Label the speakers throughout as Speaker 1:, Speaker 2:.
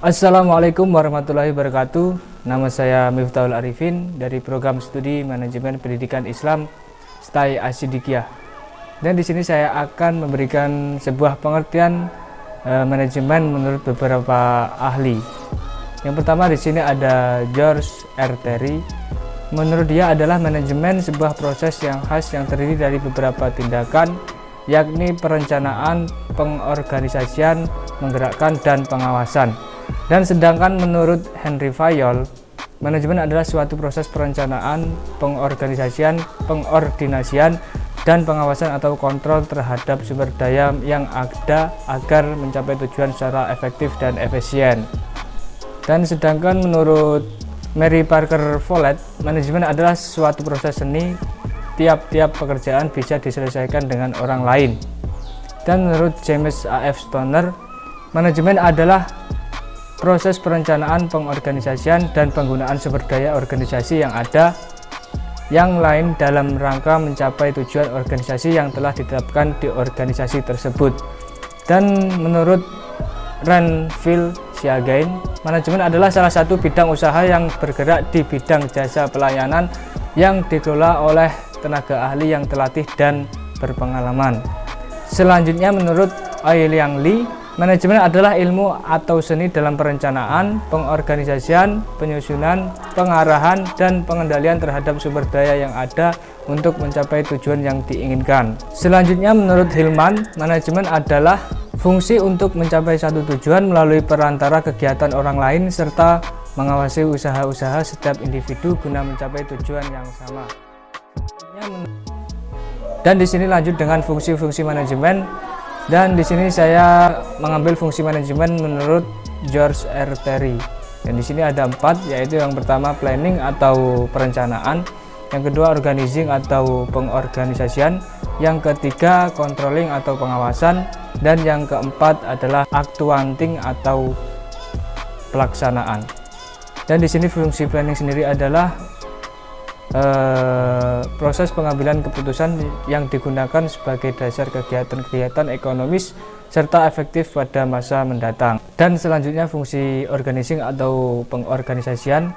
Speaker 1: Assalamualaikum warahmatullahi wabarakatuh. Nama saya Miftahul Arifin dari program studi Manajemen Pendidikan Islam STAI Asyidikiyah. Dan di sini saya akan memberikan sebuah pengertian manajemen menurut beberapa ahli. Yang pertama di sini ada George R. Terry. Menurut dia adalah manajemen sebuah proses yang khas yang terdiri dari beberapa tindakan, yakni perencanaan, pengorganisasian, menggerakkan, dan pengawasan. Dan sedangkan menurut Henry Fayol, manajemen adalah suatu proses perencanaan, pengorganisasian, pengordinasian, dan pengawasan atau kontrol terhadap sumber daya yang ada agar mencapai tujuan secara efektif dan efisien. Dan sedangkan menurut Mary Parker Follett, manajemen adalah suatu proses seni, tiap-tiap pekerjaan bisa diselesaikan dengan orang lain. Dan menurut James A. F. Stoner, manajemen adalah proses perencanaan, pengorganisasian, dan penggunaan sumber daya organisasi yang ada yang lain dalam rangka mencapai tujuan organisasi yang telah ditetapkan di organisasi tersebut. Dan menurut Renfield Siagain, manajemen adalah salah satu bidang usaha yang bergerak di bidang jasa pelayanan yang dikelola oleh tenaga ahli yang terlatih dan berpengalaman. Selanjutnya menurut Ailiang Lee, manajemen adalah ilmu atau seni dalam perencanaan, pengorganisasian, penyusunan, pengarahan, dan pengendalian terhadap sumber daya yang ada untuk mencapai tujuan yang diinginkan. Selanjutnya menurut Hillman, manajemen adalah fungsi untuk mencapai satu tujuan melalui perantara kegiatan orang lain serta mengawasi usaha-usaha setiap individu guna mencapai tujuan yang sama. Dan di sini lanjut dengan fungsi-fungsi manajemen. Dan di sini saya mengambil fungsi manajemen menurut George R. Terry. Dan di sini ada 4, yaitu yang pertama planning atau perencanaan, yang kedua organizing atau pengorganisasian, yang ketiga controlling atau pengawasan, dan yang keempat adalah accounting atau pelaksanaan. Dan di sini fungsi planning sendiri adalah proses pengambilan keputusan yang digunakan sebagai dasar kegiatan-kegiatan ekonomis serta efektif pada masa mendatang. Dan selanjutnya fungsi organizing atau pengorganisasian.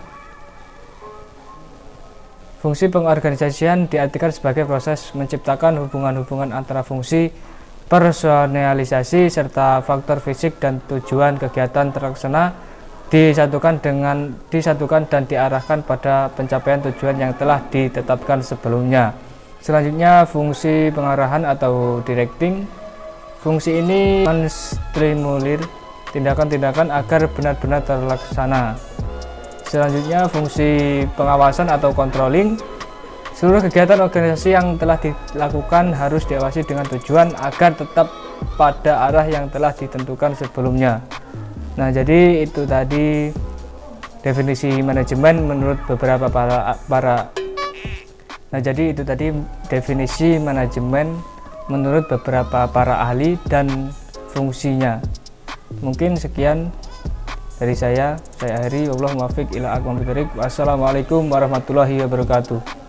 Speaker 1: Fungsi pengorganisasian diartikan sebagai proses menciptakan hubungan-hubungan antara fungsi, personalisasi, serta faktor fisik dan tujuan kegiatan terlaksana disatukan dan diarahkan pada pencapaian tujuan yang telah ditetapkan sebelumnya. Selanjutnya fungsi pengarahan atau directing. Fungsi ini menstimulir tindakan-tindakan agar benar-benar terlaksana. Selanjutnya fungsi pengawasan atau controlling. Seluruh kegiatan organisasi yang telah dilakukan harus diawasi dengan tujuan agar tetap pada arah yang telah ditentukan sebelumnya. Nah, jadi itu tadi definisi manajemen menurut beberapa para ahli dan fungsinya. Mungkin sekian dari saya Heri. Wassalamualaikum warahmatullahi wabarakatuh.